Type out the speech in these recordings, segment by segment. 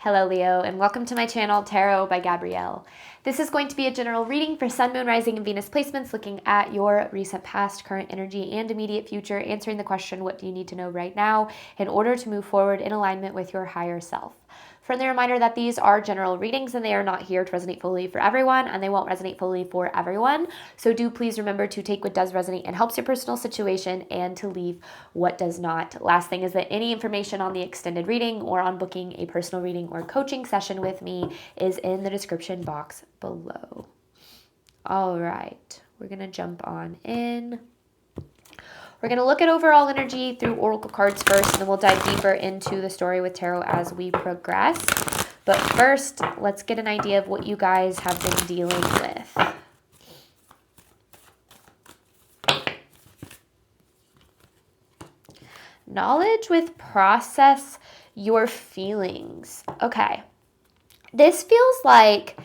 Hello Leo, and welcome to my channel, Tarot by Gabrielle. This is going to be a general reading for Sun, Moon, Rising, and Venus placements, looking at your recent past, current energy, and immediate future, answering the question, what do you need to know right now in order to move forward in alignment with your higher self? Friendly reminder that these are general readings and they are not here to resonate fully for everyone, and they won't resonate fully for everyone. So do please remember to take what does resonate and helps your personal situation and to leave what does not. Last thing is that any information on the extended reading or on booking a personal reading or coaching session with me is in the description box below. All right, we're going to jump on in. We're going to look at overall energy through oracle cards first, and then we'll dive deeper into the story with tarot as we progress. But first, let's get an idea of what you guys have been dealing with. Knowledge with process your feelings. Okay. This feels like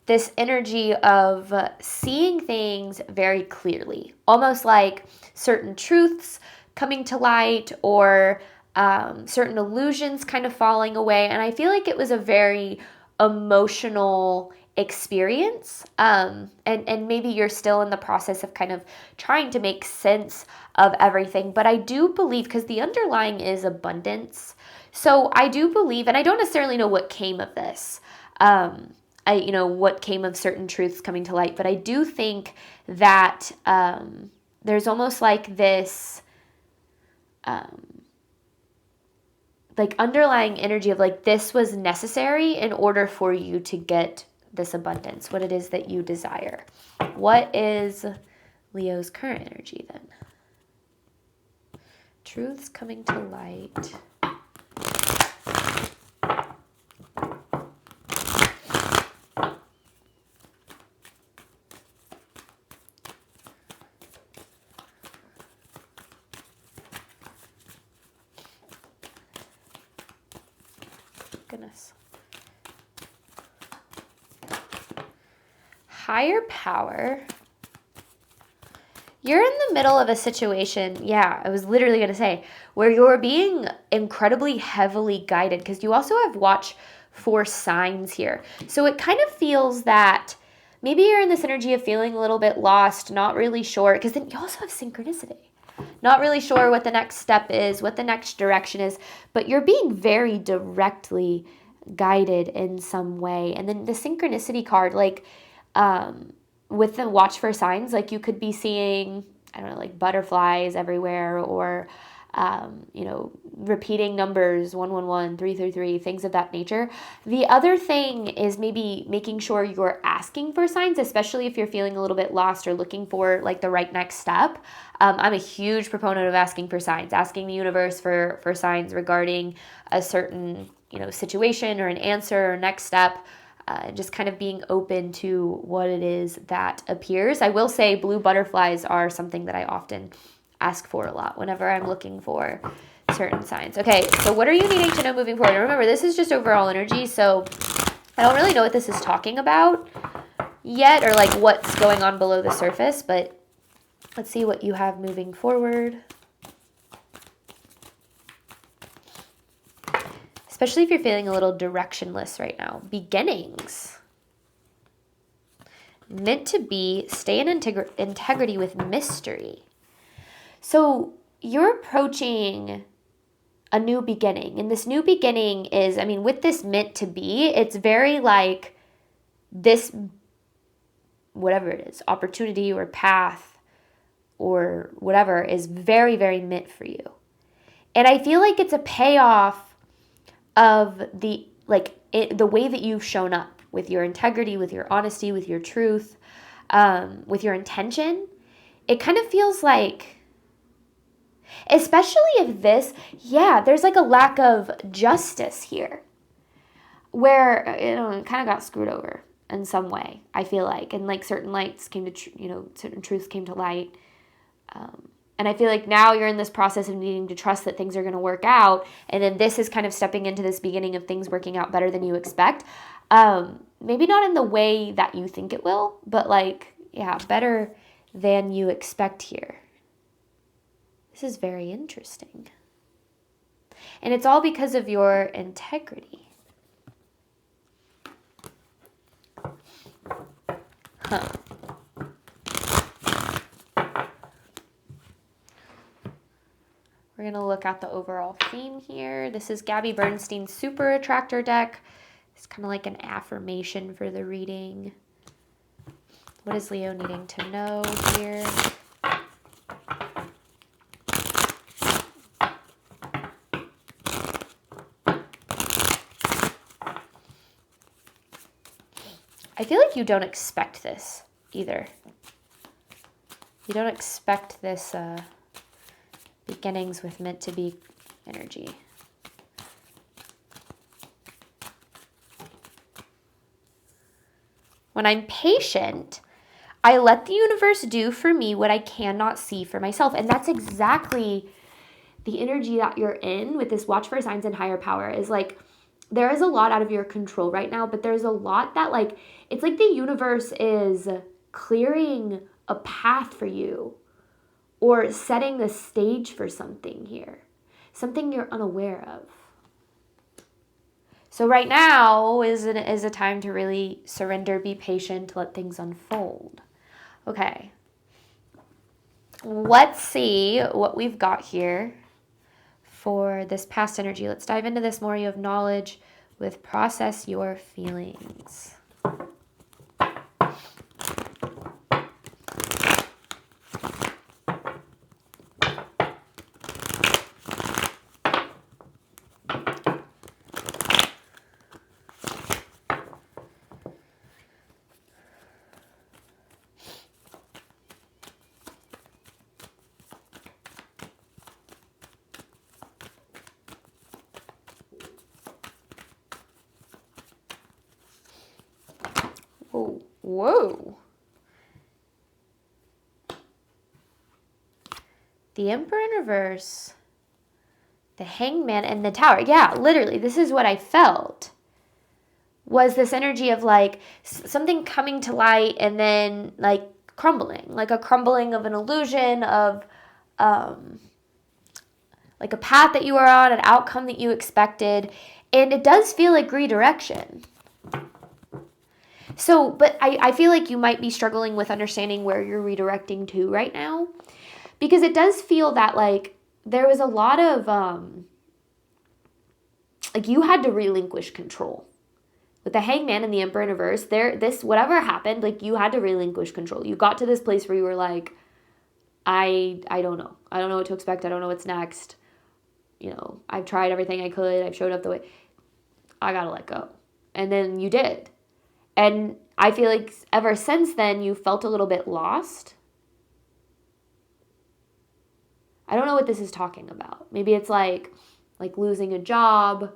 this energy of seeing things very clearly, almost like certain truths coming to light or certain illusions kind of falling away. And I feel like it was a very emotional experience. And maybe you're still in the process of kind of trying to make sense of everything. But I do believe, because the underlying is abundance. So I do believe, and I don't necessarily know what came of this. What came of certain truths coming to light. But I do think that there's almost like this underlying energy of like this was necessary in order for you to get this abundance, what it is that you desire. What is Leo's current energy then? Truths coming to light. Goodness. Higher power. You're in the middle of a situation, yeah, I was literally going to say, where you're being incredibly heavily guided, because you also have watch for signs here. So it kind of feels that maybe you're in this energy of feeling a little bit lost, not really sure, because then you also have synchronicity. Not really sure what the next step is, what the next direction is, but you're being very directly guided in some way. And then the synchronicity card, with the watch for signs, like you could be seeing, I don't know, like butterflies everywhere, or repeating numbers, 111, 333, things of that nature. The other thing is maybe making sure you're asking for signs, especially if you're feeling a little bit lost or looking for like the right next step. I'm a huge proponent of asking for signs, asking the universe for signs regarding a certain, situation or an answer or next step. Just kind of being open to what it is that appears. I will say blue butterflies are something that I often ask for a lot whenever I'm looking for certain signs. Okay, so what are you needing to know moving forward? And remember, this is just overall energy, so I don't really know what this is talking about yet, or like what's going on below the surface, but let's see what you have moving forward. Especially if you're feeling a little directionless right now. Beginnings. Meant to be, stay in integrity with mystery. So you're approaching a new beginning. And this new beginning is, with this meant to be, it's very like this, whatever it is, opportunity or path or whatever is very, very meant for you. And I feel like it's a payoff of the way that you've shown up with your integrity, with your honesty, with your truth, with your intention. It kind of feels like, especially if there's like a lack of justice here, where it kind of got screwed over in some way, I feel like, and like certain lights came to, certain truths came to light. And I feel like now you're in this process of needing to trust that things are going to work out. And then this is kind of stepping into this beginning of things working out better than you expect. Maybe not in the way that you think it will, but better than you expect here. This is very interesting. And it's all because of your integrity. Huh. We're going to look at the overall theme here. This is Gabby Bernstein's Super Attractor deck. It's kind of like an affirmation for the reading. What is Leo needing to know here? I feel like you don't expect this either. You don't expect this beginnings with meant to be energy. When I'm patient, I let the universe do for me what I cannot see for myself. And that's exactly the energy that you're in with this watch for signs and higher power is like, there is a lot out of your control right now, but there's a lot that like, it's like the universe is clearing a path for you or setting the stage for something here, something you're unaware of. So right now is a time to really surrender, be patient, let things unfold. Okay. Let's see what we've got here for this past energy. Let's dive into this more. You have knowledge with process your feelings. Whoa. The Emperor in reverse, the Hangman, and the Tower. Yeah, literally, this is what I felt. Was this energy of like something coming to light and then like crumbling, like a crumbling of an illusion of like a path that you were on, an outcome that you expected. And it does feel like redirection. So, but I feel like you might be struggling with understanding where you're redirecting to right now. Because it does feel that like there was a lot of, like you had to relinquish control. With the Hangman and the Emperor in reverse, whatever happened, like you had to relinquish control. You got to this place where you were like, I don't know. I don't know what to expect. I don't know what's next. You know, I've tried everything I could. I've showed up the way. I gotta let go. And then you did. And I feel like ever since then, you felt a little bit lost. I don't know what this is talking about. Maybe it's like losing a job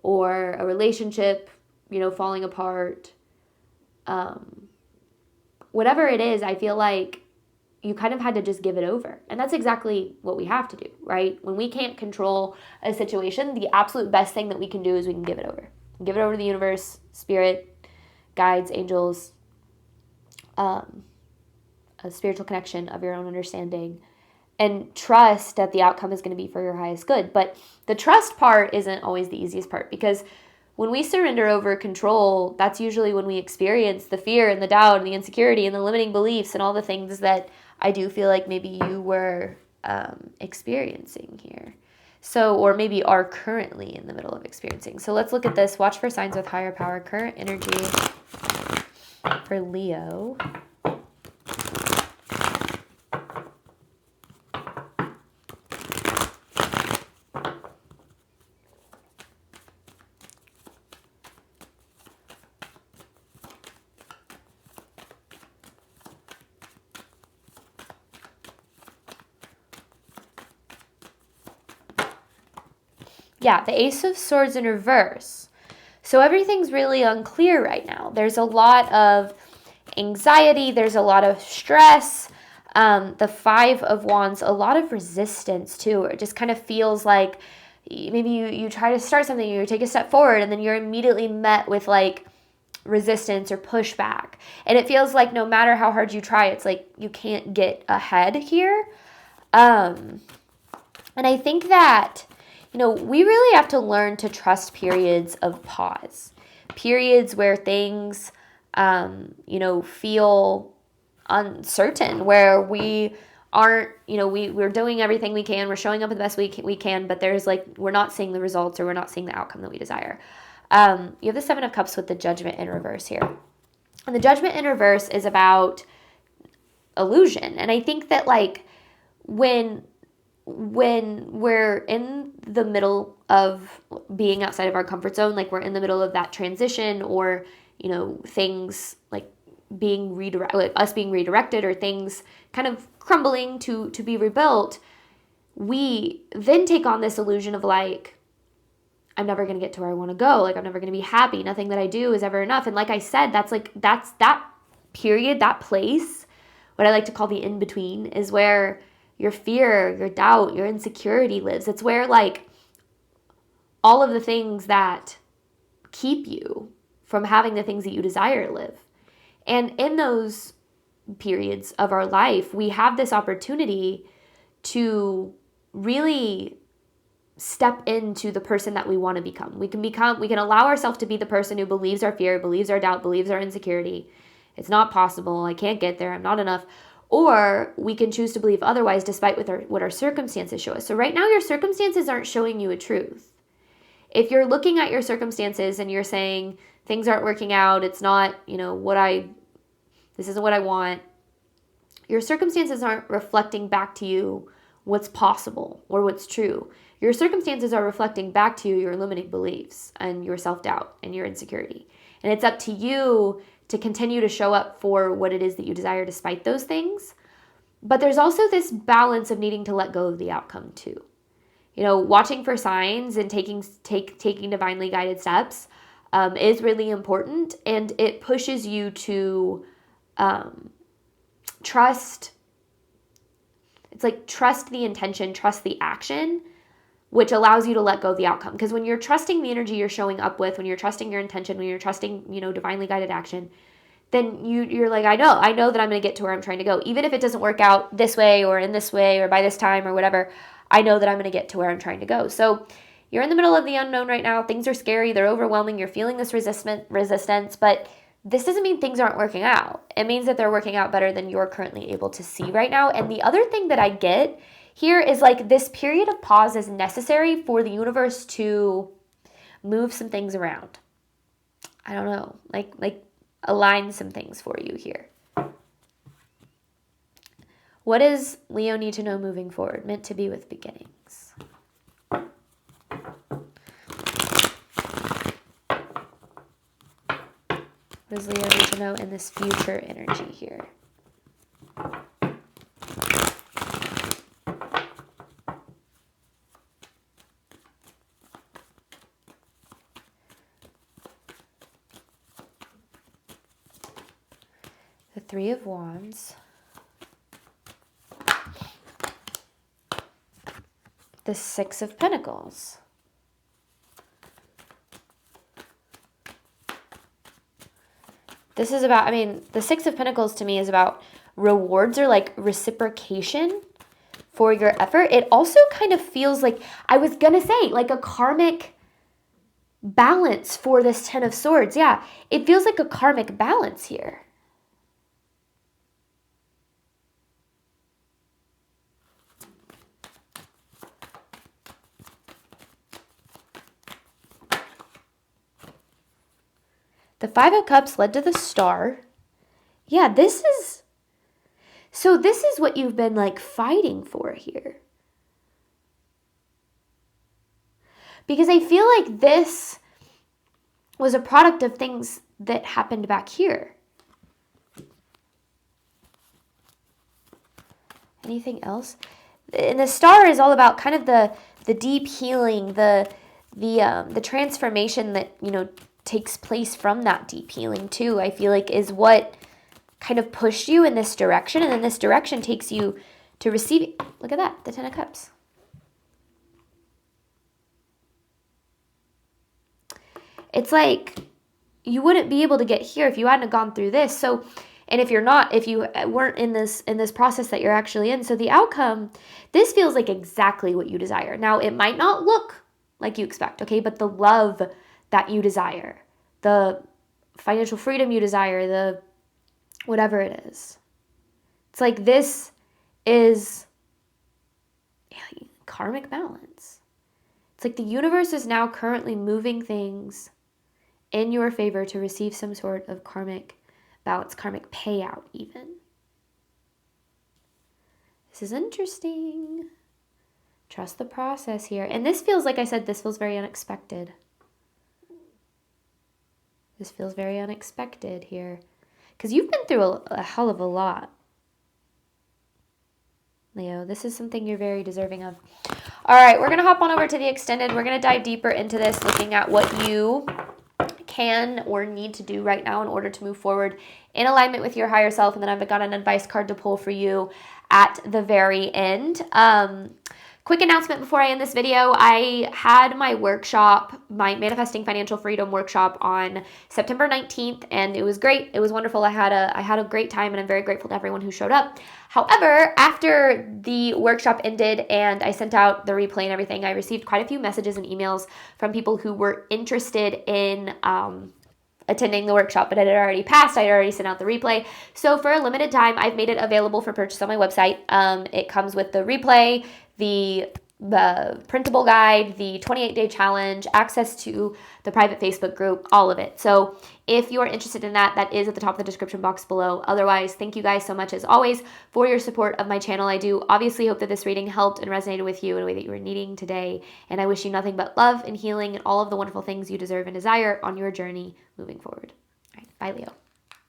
or a relationship, you know, falling apart. Whatever it is, I feel like you kind of had to just give it over. And that's exactly what we have to do, right? When we can't control a situation, the absolute best thing that we can do is we can give it over. Give it over to the universe, spirit, guides, angels, a spiritual connection of your own understanding, and trust that the outcome is going to be for your highest good. But the trust part isn't always the easiest part, because when we surrender over control, that's usually when we experience the fear and the doubt and the insecurity and the limiting beliefs and all the things that I do feel like maybe you were experiencing here. So, or maybe are currently in the middle of experiencing. So let's look at this. Watch for signs with higher power. Current energy for Leo. Yeah, the Ace of Swords in reverse. So everything's really unclear right now. There's a lot of anxiety. There's a lot of stress. The Five of Wands, a lot of resistance too. It just kind of feels like maybe you try to start something, you take a step forward, and then you're immediately met with like resistance or pushback. And it feels like no matter how hard you try, it's like you can't get ahead here. And I think that, you know, we really have to learn to trust periods of pause, periods where things feel uncertain, where we aren't, we're doing everything we can, we're showing up the best we can, but there's we're not seeing the results, or we're not seeing the outcome that we desire. You have the Seven of Cups with the Judgment in reverse here. And the Judgment in reverse is about illusion. And I think that when we're in the middle of being outside of our comfort zone, we're in the middle of that transition, or things being us being redirected, or things kind of crumbling to be rebuilt, we then take on this illusion of I'm never going to get to where I want to go. I'm never going to be happy. Nothing that I do is ever enough. And like I said, that's that period, that place, what I like to call the in-between, is where your fear, your doubt, your insecurity lives. It's where all of the things that keep you from having the things that you desire live. And in those periods of our life, we have this opportunity to really step into the person that we want to become. We can allow ourselves to be the person who believes our fear, believes our doubt, believes our insecurity. It's not possible. I can't get there. I'm not enough. Or we can choose to believe otherwise, despite what our circumstances show us. So right now, your circumstances aren't showing you a truth. If you're looking at your circumstances and you're saying things aren't working out, it's not, this isn't what I want, your circumstances aren't reflecting back to you what's possible or what's true. Your circumstances are reflecting back to you your limiting beliefs and your self-doubt and your insecurity. And it's up to you to continue to show up for what it is that you desire despite those things. But there's also this balance of needing to let go of the outcome too. Watching for signs and taking divinely guided steps is really important, and it pushes you to trust. It's trust the intention, trust the action, which allows you to let go of the outcome. Because when you're trusting the energy you're showing up with, when you're trusting your intention, when you're trusting, divinely guided action, then you're I know that I'm going to get to where I'm trying to go. Even if it doesn't work out this way or in this way or by this time or whatever, I know that I'm going to get to where I'm trying to go. So you're in the middle of the unknown right now. Things are scary. They're overwhelming. You're feeling this resistance, but this doesn't mean things aren't working out. It means that they're working out better than you're currently able to see right now. And the other thing that I get here is this period of pause is necessary for the universe to move some things around. I don't know, align some things for you here. What does Leo need to know moving forward? Meant to be with beginnings. What does Leo need to know in this future energy here? The Three of Wands. The Six of Pentacles. This is about, the Six of Pentacles to me is about rewards or reciprocation for your effort. It also kind of feels I was going to say, a karmic balance for this Ten of Swords. Yeah, it feels like a karmic balance here. The Five of Cups led to the Star. Yeah, this is what you've been fighting for here. Because I feel like this was a product of things that happened back here. Anything else? And the Star is all about kind of the deep healing, the transformation that, takes place from that deep healing too, I feel is what kind of pushed you in this direction, and then this direction takes you to receiving. Look at that, the Ten of Cups. It's you wouldn't be able to get here if you hadn't gone through this. So, and if you weren't in this process that you're actually in, so the outcome, this feels like exactly what you desire. Now, it might not look like you expect, okay, but the love that you desire, the financial freedom you desire, the whatever it is. It's like this is karmic balance. It's like the universe is now currently moving things in your favor to receive some sort of karmic balance, karmic payout even. This is interesting. Trust the process here. And this feels, like I said, this feels very unexpected. This feels very unexpected here. Because you've been through a hell of a lot. Leo, this is something you're very deserving of. All right, we're going to hop on over to the extended. We're going to dive deeper into this, looking at what you can or need to do right now in order to move forward in alignment with your higher self. And then I've got an advice card to pull for you at the very end. Quick announcement before I end this video. I had my workshop, my Manifesting Financial Freedom workshop on September 19th, and it was great. It was wonderful. I had a great time, and I'm very grateful to everyone who showed up. However, after the workshop ended and I sent out the replay and everything, I received quite a few messages and emails from people who were interested in attending the workshop, but it had already passed. I had already sent out the replay. So for a limited time, I've made it available for purchase on my website. It comes with the replay, the printable guide, the 28-day challenge, access to the private Facebook group, all of it. So if you're interested in that, that is at the top of the description box below. Otherwise, thank you guys so much as always for your support of my channel. I do obviously hope that this reading helped and resonated with you in a way that you were needing today. And I wish you nothing but love and healing and all of the wonderful things you deserve and desire on your journey moving forward. All right, bye, Leo.